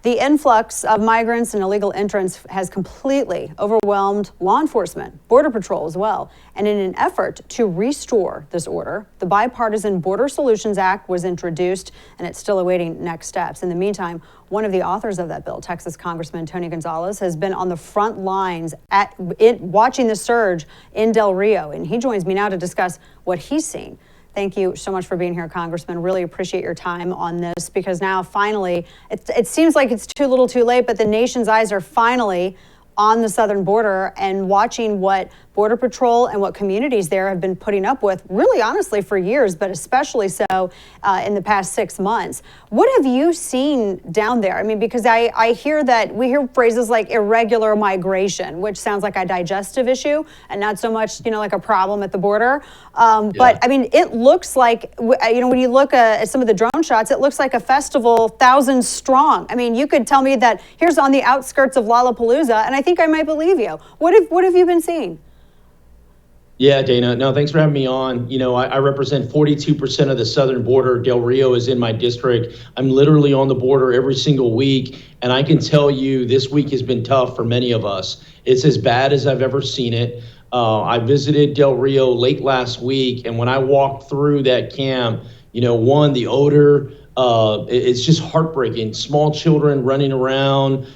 The influx of migrants and illegal entrants has completely overwhelmed law enforcement, Border Patrol as well. And in an effort to restore this order, the Bipartisan Border Solutions Act was introduced, and it's still awaiting next steps. In the meantime, one of the authors of that bill, Texas Congressman Tony Gonzales, has been on the front lines watching the surge in Del Rio, and he joins me now to discuss what he's seen. Thank you so much for being here, Congressman. Really appreciate your time on this, because now finally, it seems like it's too little too late, but the nation's eyes are finally on the southern border and watching what Border Patrol and what communities there have been putting up with, really honestly for years, but especially so in the past 6 months. What have you seen down there? I mean, because I hear that we hear phrases like irregular migration, which sounds like a digestive issue and not so much, like a problem at the border. But I mean, it looks like, when you look at some of the drone shots, it looks like a festival, thousands strong. I mean, you could tell me that here's on the outskirts of Lollapalooza, and I think I might believe you. What have you been seeing? Yeah, Dana. No, thanks for having me on. I represent 42% of the southern border. Del Rio is in my district. I'm literally on the border every single week. And I can tell you this week has been tough for many of us. It's as bad as I've ever seen it. I visited Del Rio late last week. And when I walked through that camp, the odor, it's just heartbreaking. Small children running around.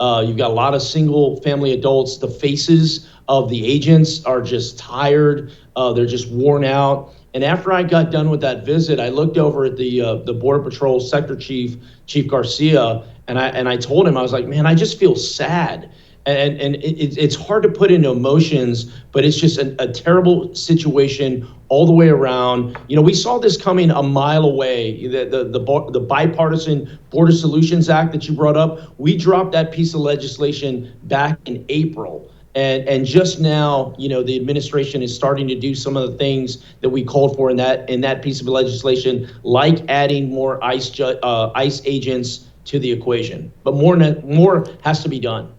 You've got a lot of single family adults. The faces of the agents are just tired. They're just worn out. And after I got done with that visit, I looked over at the Border Patrol Sector Chief Garcia, and I told him, I was like, man, I just feel sad. And it's hard to put into emotions, but it's just a terrible situation all the way around. We saw this coming a mile away. The Bipartisan Border Solutions Act that you brought up, we dropped that piece of legislation back in April. And just now, the administration is starting to do some of the things that we called for in that piece of legislation, like adding more ICE agents to the equation. But more has to be done.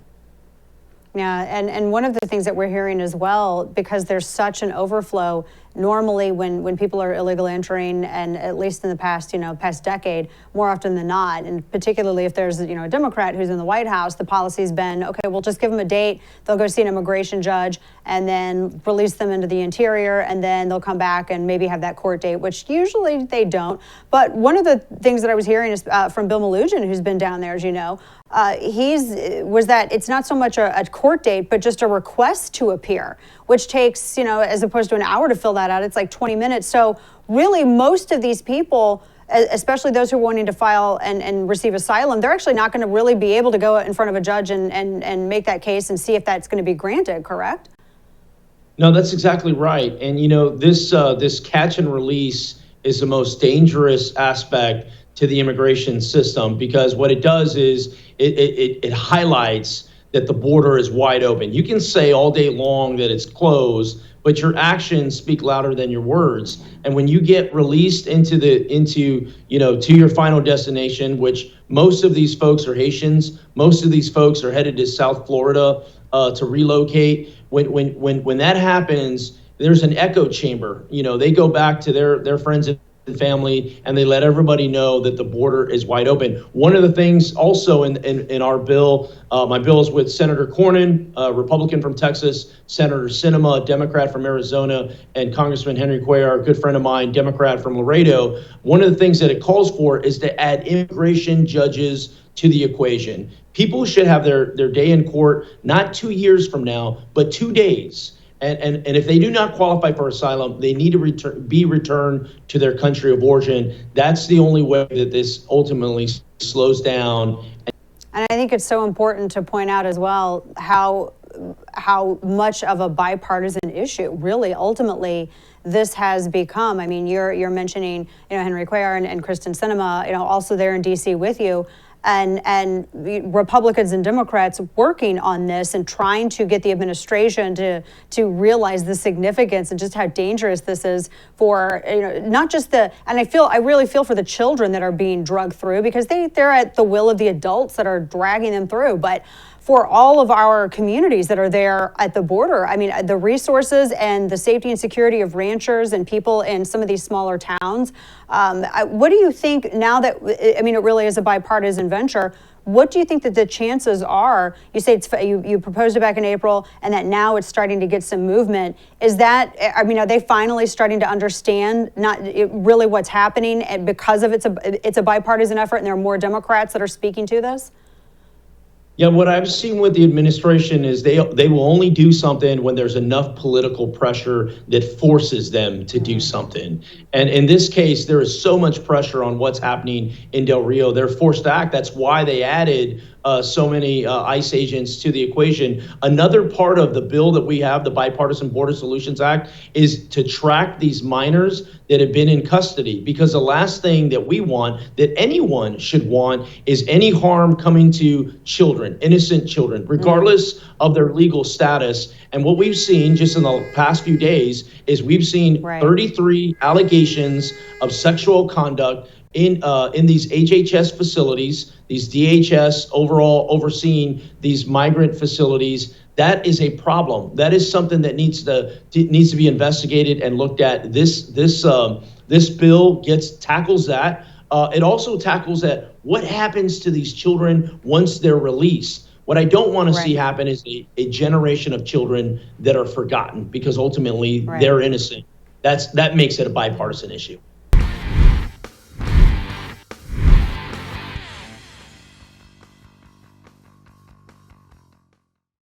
Yeah, and one of the things that we're hearing as well, because there's such an overflow, normally when people are illegally entering, and at least in the past decade, more often than not, and particularly if there's a Democrat who's in the White House, the policy's been, okay, we'll just give them a date, they'll go see an immigration judge, and then release them into the interior, and then they'll come back and maybe have that court date, which usually they don't. But one of the things that I was hearing is from Bill Melugin, who's been down there, as you know, was that it's not so much a court date, but just a request to appear, which takes, as opposed to an hour to fill that out, it's like 20 minutes. So really, most of these people, especially those who are wanting to file and receive asylum, they're actually not going to really be able to go in front of a judge and make that case and see if that's going to be granted, correct? No, that's exactly right. And, this catch and release is the most dangerous aspect to the immigration system, because what it does is it highlights that the border is wide open. You can say all day long that it's closed, but your actions speak louder than your words. And when you get released to your final destination, which most of these folks are Haitians, most of these folks are headed to South Florida to relocate. When that happens, there's an echo chamber. They go back to their friends and family, and they let everybody know that the border is wide open. One of the things also in our bill, my bill is with Senator Cornyn, a Republican from Texas, Senator Sinema, a Democrat from Arizona, and Congressman Henry Cuellar, a good friend of mine, Democrat from Laredo. One of the things that it calls for is to add immigration judges to the equation. People should have their day in court, not 2 years from now, but 2 days. And if they do not qualify for asylum, they need to be returned to their country of origin. That's the only way that this ultimately slows down. And I think it's so important to point out as well how much of a bipartisan issue, really, ultimately, this has become. I mean, you're mentioning, Henry Cuellar and Kyrsten Sinema, also there in D.C. with you. And Republicans and Democrats working on this and trying to get the administration to realize the significance and just how dangerous this is for, not just and I really feel for the children that are being drugged through, because they're at the will of the adults that are dragging them through. But for all of our communities that are there at the border, I mean, the resources and the safety and security of ranchers and people in some of these smaller towns. What do you think now that, it really is a bipartisan venture? What do you think that the chances are? You say you proposed it back in April, and that now it's starting to get some movement. Is that, I mean, are they finally starting to understand really what's happening, and because of it's a bipartisan effort, and there are more Democrats that are speaking to this? Yeah, what I've seen with the administration is they will only do something when there's enough political pressure that forces them to do something. And in this case, there is so much pressure on what's happening in Del Rio. They're forced to act. That's why they added so many ICE agents to the equation. Another part of the bill that we have, the Bipartisan Border Solutions Act, is to track these minors that have been in custody, because the last thing that we want, that anyone should want, is any harm coming to children, innocent children, regardless of their legal status. And what we've seen just in the past few days is we've seen 33 allegations of sexual conduct in these HHS facilities, these DHS overall overseeing these migrant facilities. That is a problem. That is something that needs to be investigated and looked at. This bill tackles that. It also tackles that what happens to these children once they're released. What I don't want to see happen is a generation of children that are forgotten because ultimately they're innocent. That makes it a bipartisan issue.